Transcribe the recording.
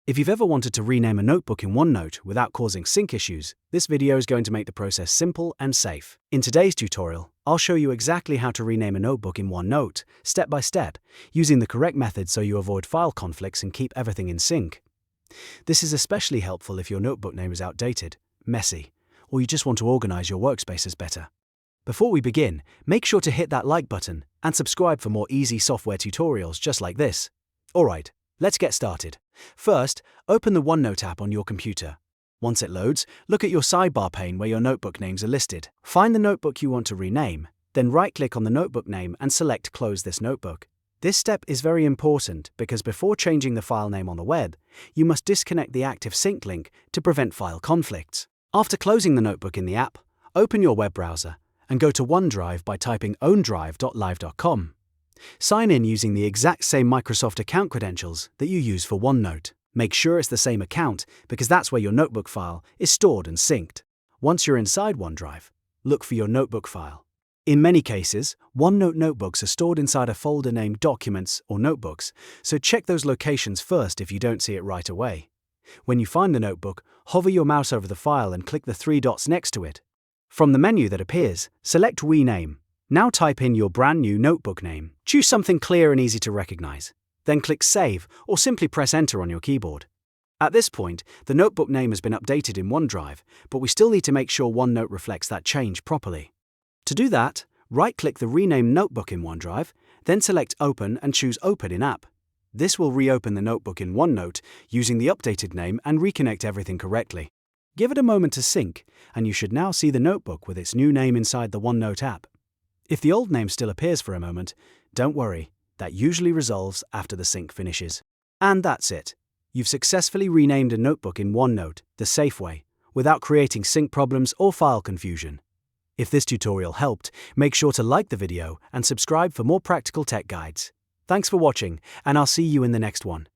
If you've ever wanted to rename a notebook in OneNote without causing sync issues, this video is going to make the process simple and safe. In today's tutorial, I'll show you exactly how to rename a notebook in OneNote, step by step, using the correct method so you avoid file conflicts and keep everything in sync. This is especially helpful if your notebook name is outdated, messy, or you just want to organize your workspaces better. Before we begin, make sure to hit that like button and subscribe for more easy software tutorials just like this. Alright, let's get started. First, open the OneNote app on your computer. Once it loads, look at your sidebar pane where your notebook names are listed. Find the notebook you want to rename, then right-click on the notebook name and select Close this notebook. This step is very important because before changing the file name on the web, you must disconnect the active sync link to prevent file conflicts. After closing the notebook in the app, open your web browser and go to OneDrive by typing ondrive.live.com. Sign in using the exact same Microsoft account credentials that you use for OneNote. Make sure it's the same account because that's where your notebook file is stored and synced. Once you're inside OneDrive, look for your notebook file. In many cases, OneNote notebooks are stored inside a folder named Documents or Notebooks, so check those locations first if you don't see it right away. When you find the notebook, hover your mouse over the file and click the three dots next to it. From the menu that appears, select Rename. Now type in your brand new notebook name. Choose something clear and easy to recognize. Then click Save or simply press Enter on your keyboard. At this point, the notebook name has been updated in OneDrive, but we still need to make sure OneNote reflects that change properly. To do that, right-click the Rename Notebook in OneDrive, then select Open and choose Open in App. This will reopen the notebook in OneNote using the updated name and reconnect everything correctly. Give it a moment to sync, and you should now see the notebook with its new name inside the OneNote app. If the old name still appears for a moment, don't worry, that usually resolves after the sync finishes. And that's it. You've successfully renamed a notebook in OneNote the safe way, without creating sync problems or file confusion. If this tutorial helped, make sure to like the video and subscribe for more practical tech guides. Thanks for watching, and I'll see you in the next one.